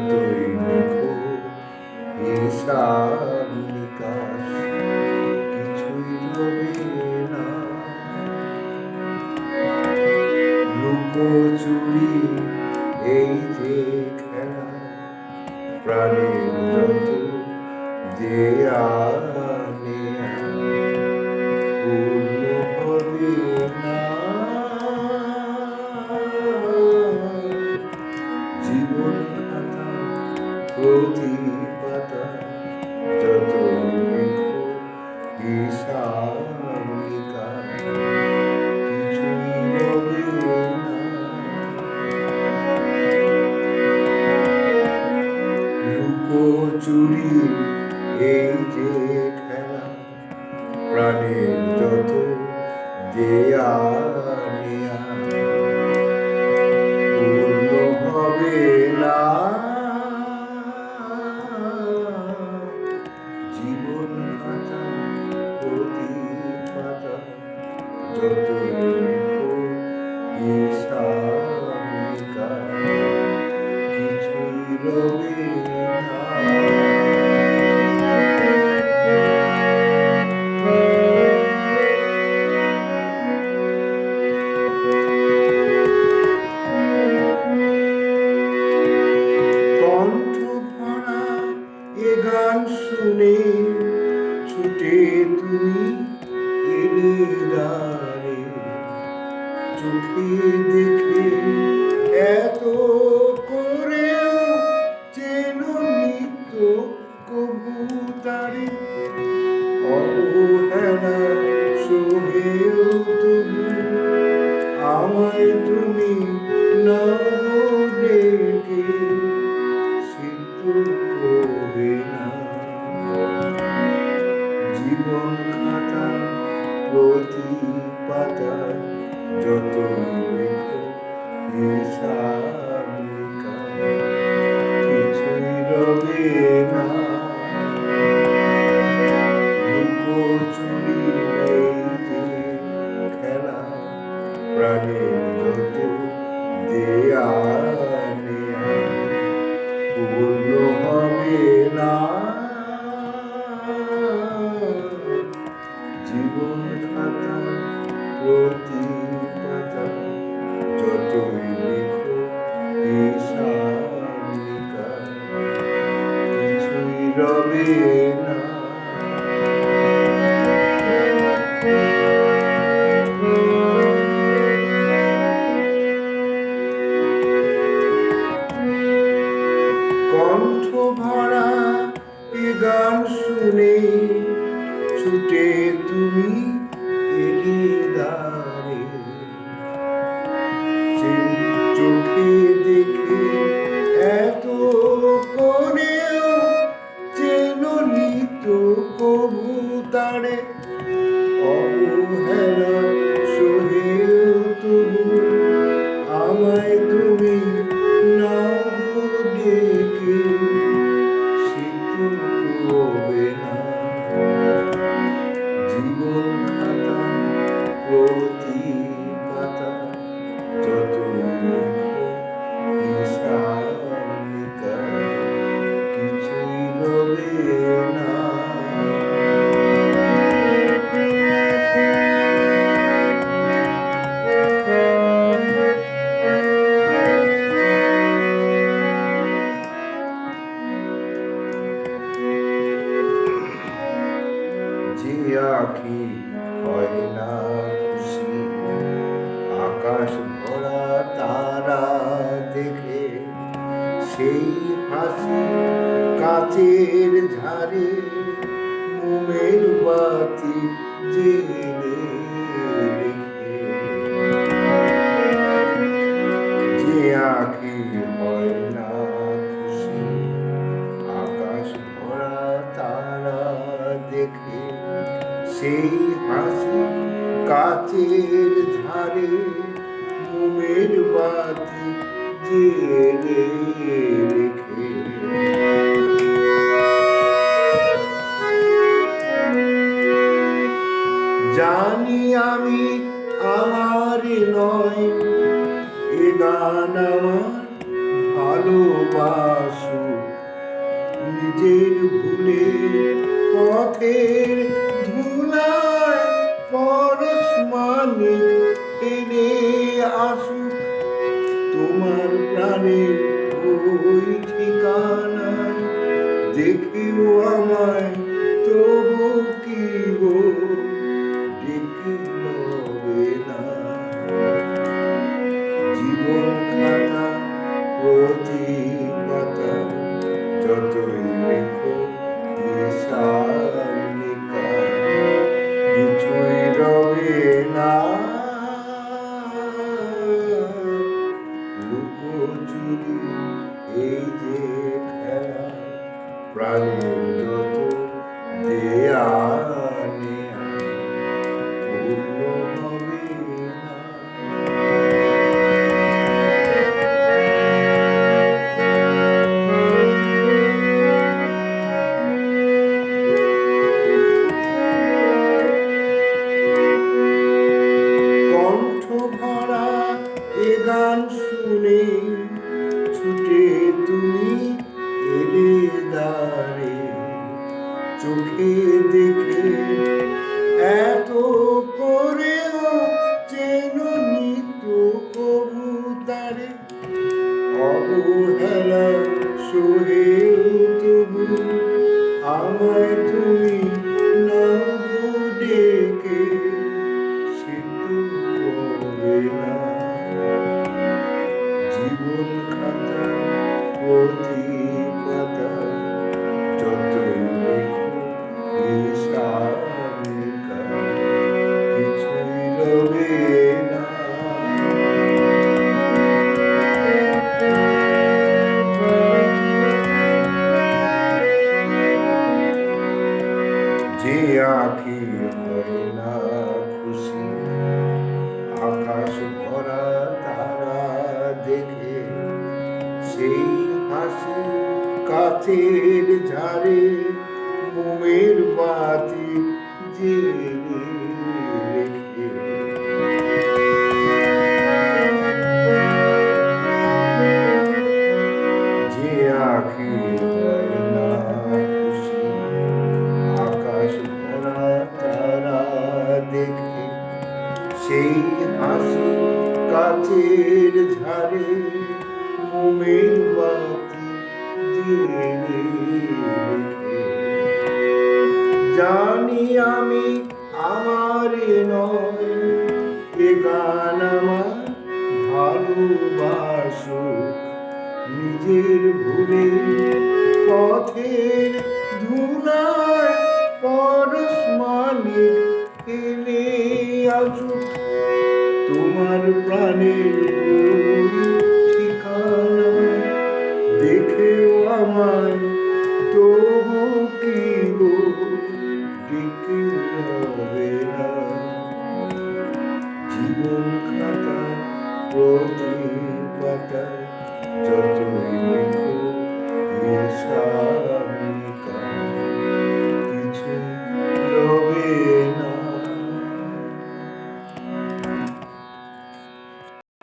যতই লেখো হিসাব নিকাশ কিছুই হবে না। লুকোচুরি এই যে খেলা, প্রাণের যত দেয়া নেয়া পূর্ণ হবে না। জীবন খাতা প্রতি পাতা যত লেখো হিসাব নিকাশ কিছুই হবে না। লুকোচুরি এই যে খেলা, প্রাণের যত দেয়া নেয়া পূর্ণ হবে না। জীবন খাতা প্রতি পাতা যত লেখো হিসাব নিকাশ কিছুই রবে না। কণ্ঠ ভরা এ গান শুনে ছুটে তুমি এলে দ্বারে, চোখে দেখে এত করেও যেন নিত্য কবুতারে। অবহেলা সহেও তবু আমায় তুমি নাও ডেকে, সিদ্ধ হবে না। জীবন খাতা প্রতি পাতায় যত লেখো হিসাব নিকাশ কিছুই রবে না। লুকোচুরি এই যে খেলা, প্রাণের যত দেয়া নেয়া পূর্ণ হবে না। জীবন খাতা প্রতি পাতা যতই লেখো হিসাব নিকাশ কিছুই রবে না। কণ্ঠ ভরা এ গান শুনে ছুটে তুমি এলে দ্বারে, চোখে দেখে এত করেও যেন নিত কবুতারে। অবহেলা সহেও তবু আমায় তুমি নাও ডেকে, সিদ্ধ হবে না। জীবন খাতা প্রতি পাতা যত লেখো হিসাব নিকাশ কিছুই রবে না। যে আঁখি হয় না খুশি আকাশ ভরা তারা দেখে, সেই হাসি কাচের ঝাড়ে মোমের বাতি জেলে রেখে। যে আঁখি হয় না খুশি আকাশ ভরা তারা দেখে, সেই হাসি কাচের ঝাড়ে মোমের বাতি জেলে রেখে। জানি আমি আমার নয় এ গান আমার ভালোবাসো, নিজের ভুলে পথের ধুলায় পরশ মানিক এনে আসুক তোমার প্রাণের ওই ঠিকানায়। দেখেও আমায় তবু কি গো ডেকে লবে না। জীবন খাতা প্রতি পাতা যতই লেখো হিসাবনিকা কিছুই রবে না। লুকোচুরি এই যে খেলা প্রাণের যত দেয়া নেয়া পূর্ণ হবে না। কণ্ঠ ভরা এ গান শুনে ছুটে তুমি এলে দ্বারে। চোখে দেখে এত করেও চেননি তো কবু তারে। অবহেলা সহেও তবু আমায় তুমি নাও ডেকে সেটু হবে না। জীবন খাতা প্রতি পাতা যতই লেখো হিসাবনিকা কিছুই রবে না। যে আঁখি হয় না খুশি আকাশ ভরা তারা দেখে, সেই হাসি কাচের ঝাড়ে মোমের বাতি জেলে রেখে। যে আঁখি হয় না খুশি আকাশ ভরা তারা দেখে, সেই হাসি কাচের ঝাড়ে মোমের বাতি জেলে রেখে। জানি আমি আমার নয় এ গান আমার ভালোবাসুক নিজের ভুলে পথের ধুলায় পরশ মানিক এনে আসুক তোমার প্রাণের ঠিকানা। দেখেও আমায় তবু কি গো ডেকে লবে না। জীবন খাতা প্রতি পাতা যতই লেখো হিসাব